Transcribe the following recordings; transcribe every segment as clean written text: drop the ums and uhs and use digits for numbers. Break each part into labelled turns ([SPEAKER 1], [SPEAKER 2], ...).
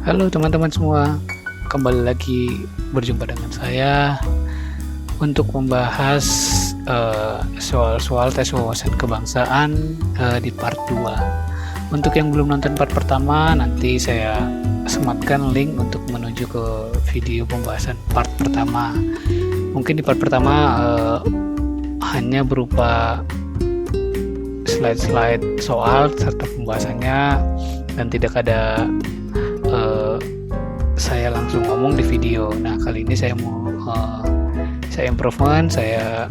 [SPEAKER 1] Halo teman-teman semua, kembali lagi berjumpa dengan saya untuk membahas soal-soal tes wawasan kebangsaan di part 2. Untuk yang belum nonton part pertama, nanti saya sematkan link untuk menuju ke video pembahasan part pertama. Mungkin di part pertama hanya berupa slide-slide soal serta pembahasannya dan tidak ada saya langsung ngomong di video. Nah, kali ini saya mau saya improvement, saya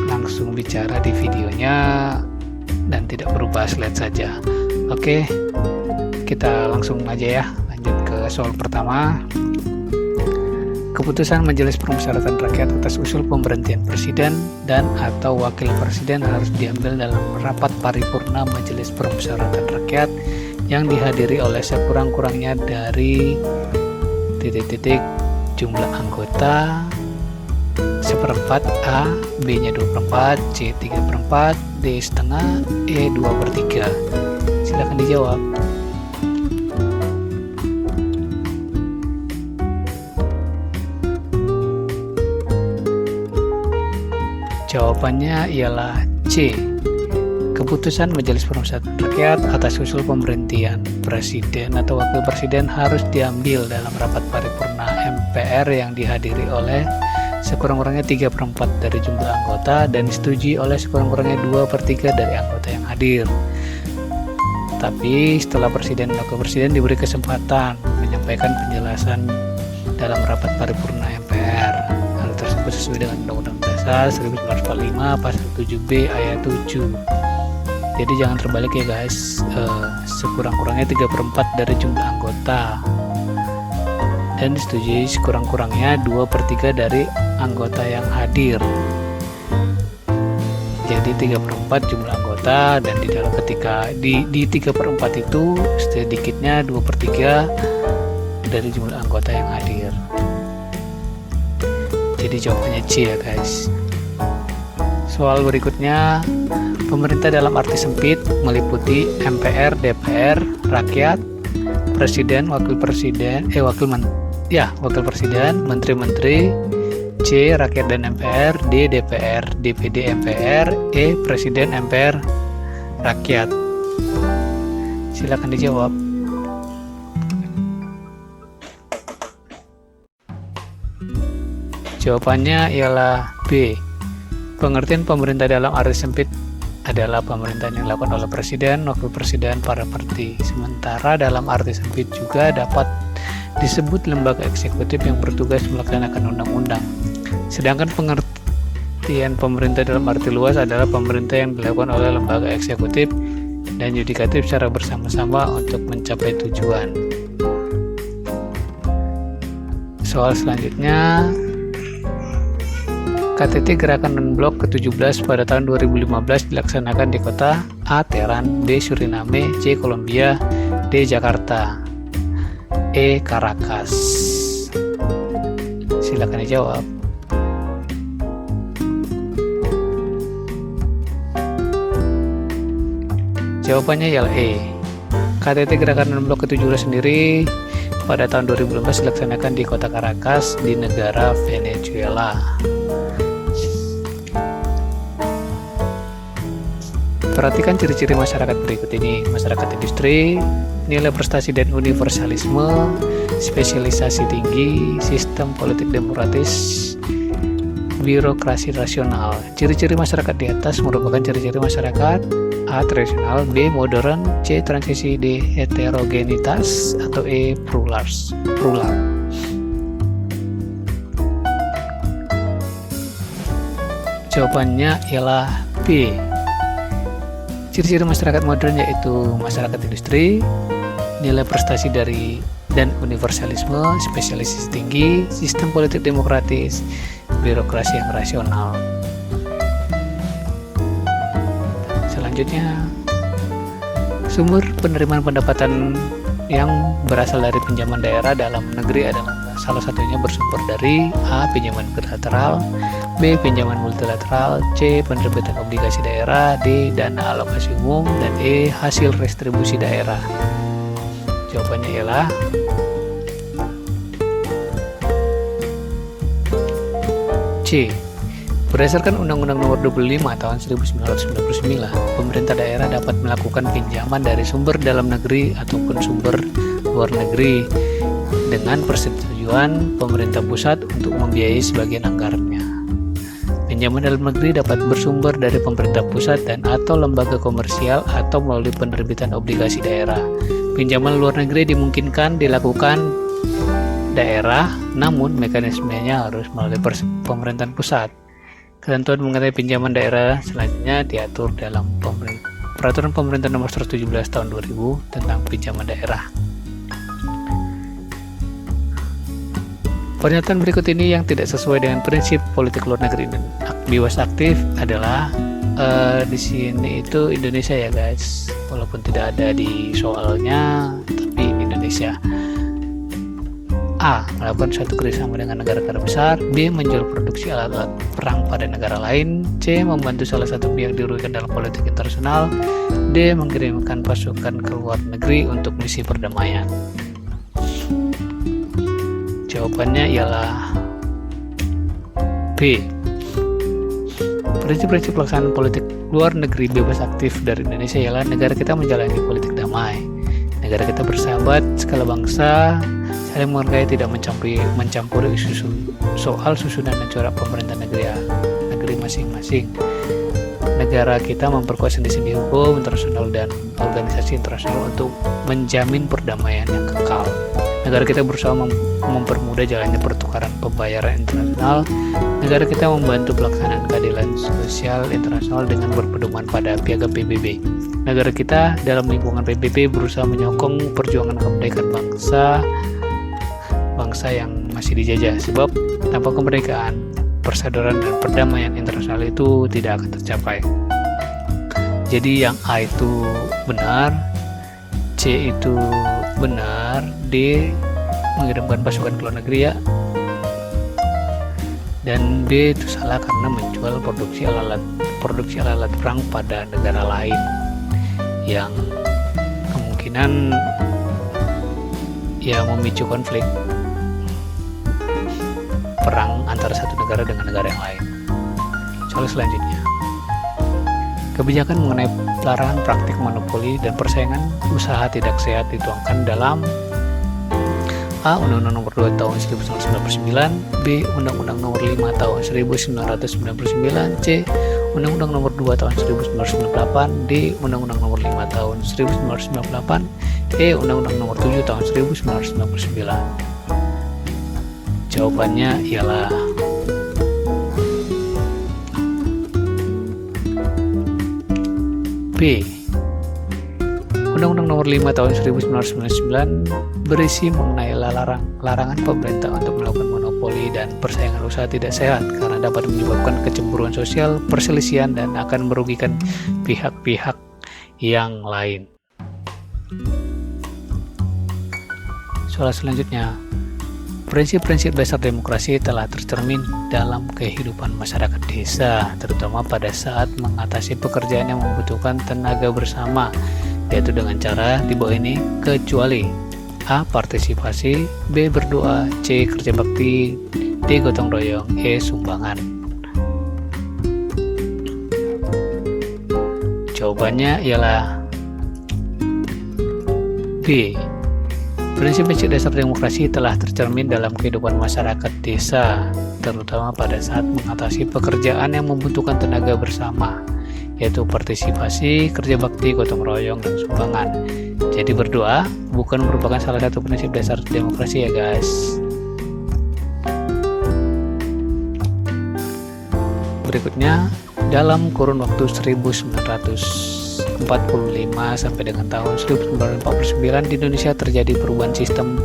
[SPEAKER 1] langsung bicara di videonya dan tidak berupa slide saja. Oke, kita langsung aja ya, lanjut ke soal pertama. Keputusan Majelis Permusyawaratan Rakyat atas usul pemberhentian presiden dan atau wakil presiden harus diambil dalam rapat paripurna Majelis Permusyawaratan Rakyat yang dihadiri oleh sekurang-kurangnya dari jumlah anggota 1/4, A, B-nya 2/4, C 3/4, D setengah, E 2/3. Silakan dijawab. Jawabannya ialah C. Keputusan Majelis Permusyawaratan Rakyat atas usul pemberhentian presiden atau wakil presiden harus diambil dalam rapat paripurna MPR yang dihadiri oleh sekurang-kurangnya 3/4 dari jumlah anggota dan disetujui oleh sekurang-kurangnya 2/3 dari anggota yang hadir. Tapi setelah presiden dan wakil presiden diberi kesempatan menyampaikan penjelasan dalam rapat paripurna MPR. Hal tersebut sesuai dengan Undang-Undang Dasar 1945 Pasal 7B Ayat 7. Jadi jangan terbalik ya guys, sekurang-kurangnya 3/4 dari jumlah anggota dan disetujui sekurang-kurangnya 2/3 dari anggota yang hadir. Jadi 3/4 jumlah anggota dan di dalam ketika di 3/4 itu sedikitnya 2/3 dari jumlah anggota yang hadir. Jadi jawabannya C ya guys. Soal berikutnya, pemerintah dalam arti sempit meliputi MPR, DPR, rakyat, presiden, wakil presiden, wakil presiden, menteri-menteri, C, rakyat dan MPR, D, DPR, DPD, MPR, E, presiden, MPR, rakyat. Silakan dijawab. Jawabannya ialah B. Pengertian pemerintah dalam arti sempit adalah pemerintahan yang dilakukan oleh presiden, wakil presiden, para menteri. Sementara dalam arti sempit juga dapat disebut lembaga eksekutif yang bertugas melaksanakan undang-undang. Sedangkan pengertian pemerintah dalam arti luas adalah pemerintah yang dilakukan oleh lembaga eksekutif dan yudikatif secara bersama-sama untuk mencapai tujuan. Soal selanjutnya, KTT Gerakan Non-Blok ke-17 pada tahun 2015 dilaksanakan di kota A. Teheran, B. Suriname, C. Kolombia, D. Jakarta, E. Caracas. Silakan dijawab. Jawabannya ialah E. KTT Gerakan Non-Blok ke-17 sendiri pada tahun 2015 dilaksanakan di kota Caracas di negara Venezuela. Perhatikan ciri-ciri masyarakat berikut ini: masyarakat industri, nilai prestasi dan universalisme, spesialisasi tinggi, sistem politik demokratis, birokrasi rasional. Ciri-ciri masyarakat di atas merupakan ciri-ciri masyarakat: A. Tradisional, B. Modern, C. Transisi, D. Heterogenitas, atau E. Plural. Jawabannya ialah B. Ciri-ciri masyarakat modern yaitu masyarakat industri, nilai prestasi dan universalisme, spesialisasi tinggi, sistem politik demokratis, birokrasi yang rasional. Selanjutnya, sumber penerimaan pendapatan yang berasal dari pinjaman daerah dalam negeri adalah salah satunya bersumber dari A. Pinjaman bilateral, B. Pinjaman multilateral, C. Penerbitan obligasi daerah, D. Dana alokasi umum, dan E. Hasil restribusi daerah. Jawabannya ialah C. Berdasarkan Undang-Undang Nomor 25 Tahun 1999, pemerintah daerah dapat melakukan pinjaman dari sumber dalam negeri ataupun sumber luar negeri dengan persetujuan pemerintah pusat untuk membiayai sebagian anggarannya. Pinjaman dalam negeri dapat bersumber dari pemerintah pusat dan atau lembaga komersial atau melalui penerbitan obligasi daerah. Pinjaman luar negeri dimungkinkan dilakukan daerah, namun mekanismenya harus melalui pemerintahan pusat. Ketentuan mengenai pinjaman daerah selanjutnya diatur dalam Peraturan Pemerintah Nomor 117 Tahun 2000 tentang pinjaman daerah. Pernyataan berikut ini yang tidak sesuai dengan prinsip politik luar negeri bebas aktif adalah di sini itu Indonesia ya guys, walaupun tidak ada di soalnya, tapi Indonesia. A. Melakukan suatu kerjasama dengan negara-negara besar. B. Menjual produksi alat-alat perang pada negara lain. C. Membantu salah satu pihak dirugikan dalam politik internasional. D. Mengirimkan pasukan ke luar negeri untuk misi perdamaian. Jawabannya ialah B. Prinsip-prinsip pelaksanaan politik luar negeri bebas aktif dari Indonesia ialah negara kita menjalani politik damai. Negara kita bersahabat, skala bangsa, saling menghargai, tidak mencampuri isu soal susunan dan corak pemerintah negeri masing-masing. Negara kita memperkuat sendi-sendi hukum internasional dan organisasi internasional untuk menjamin perdamaian yang kekal. Negara kita berusaha mempermudah jalannya pertukaran pembayaran internasional. Negara kita membantu pelaksanaan keadilan sosial internasional dengan berpedoman pada piagam PBB. Negara kita dalam lingkungan PBB berusaha menyokong perjuangan kemerdekaan bangsa yang masih dijajah, sebab tanpa kemerdekaan, persaudaraan dan perdamaian internasional itu tidak akan tercapai. Jadi yang A itu benar, C itu benar, D mengirimkan pasukan ke luar negeri ya, dan B itu salah karena menjual produksi alat perang pada negara lain yang kemungkinan ya memicu konflik perang antara satu negara dengan negara yang lain. Soal selanjutnya, kebijakan mengenai larangan praktik monopoli dan persaingan usaha tidak sehat dituangkan dalam A. Undang-Undang Nomor 2 Tahun 1999, B. Undang-Undang Nomor 5 Tahun 1999, C. Undang-Undang Nomor 2 Tahun 1998, D. Undang-Undang Nomor 5 Tahun 1998, E. Undang-Undang Nomor 7 Tahun 1999. Jawabannya ialah B. Undang-Undang Nomor 5 Tahun 1999 berisi mengenai larangan pemerintah untuk melakukan monopoli dan persaingan usaha tidak sehat karena dapat menyebabkan kecemburuan sosial, perselisihan, dan akan merugikan pihak-pihak yang lain. Soal selanjutnya, prinsip-prinsip dasar demokrasi telah tercermin dalam kehidupan masyarakat desa, terutama pada saat mengatasi pekerjaan yang membutuhkan tenaga bersama, yaitu dengan cara di bawah ini, kecuali A. Partisipasi, B. Berdoa, C. Kerja bakti, D. Gotong royong, E. Sumbangan. Jawabannya ialah B. Prinsip-prinsip dasar demokrasi telah tercermin dalam kehidupan masyarakat desa, terutama pada saat mengatasi pekerjaan yang membutuhkan tenaga bersama, yaitu partisipasi, kerja bakti, gotong royong, dan sumbangan. Jadi berdoa bukan merupakan salah satu prinsip dasar demokrasi ya guys. Berikutnya, dalam kurun waktu 1945 sampai dengan tahun 1949 di Indonesia terjadi perubahan sistem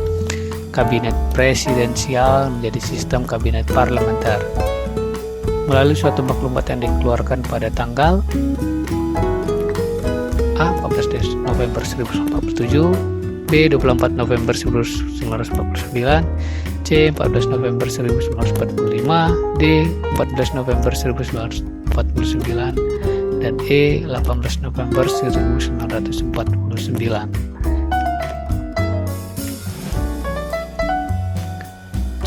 [SPEAKER 1] kabinet presidensial menjadi sistem kabinet parlementer melalui suatu maklumat yang dikeluarkan pada tanggal A. 14 November 1947, B. 24 November 1949, C. 14 November 1945, D. 14 November 1949, dan E. 18 November 1949.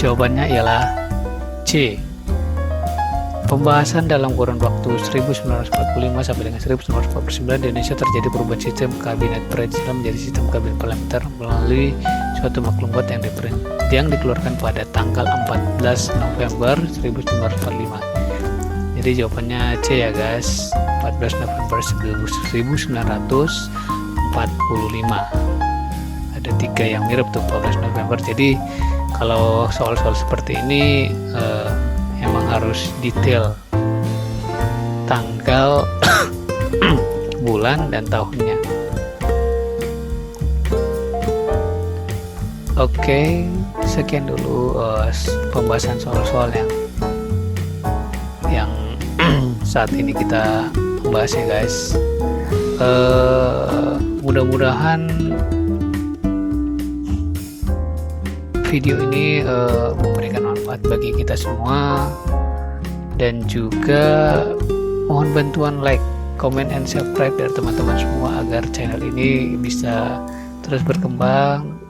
[SPEAKER 1] Jawabannya ialah C. Pembahasan dalam kurun waktu 1945 sampai dengan 1949 di Indonesia terjadi perubahan sistem kabinet presiden menjadi sistem kabinet parlementer melalui suatu maklumat yang dikeluarkan pada tanggal 14 November 1945. Jadi jawabannya C ya guys, 14 November 1945. Ada 3 yang mirip tuh 14 November. Jadi kalau soal-soal seperti ini emang harus detail tanggal, bulan, dan tahunnya. Oke, sekian dulu pembahasan soal-soal yang saat ini kita bahas ya guys. Mudah-mudahan video ini memberikan manfaat bagi kita semua, dan juga mohon bantuan like, comment, and subscribe dari teman-teman semua agar channel ini bisa terus berkembang,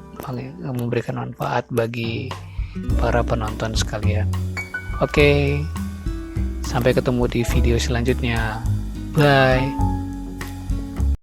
[SPEAKER 1] memberikan manfaat bagi para penonton sekalian. Oke, sampai ketemu di video selanjutnya. Bye.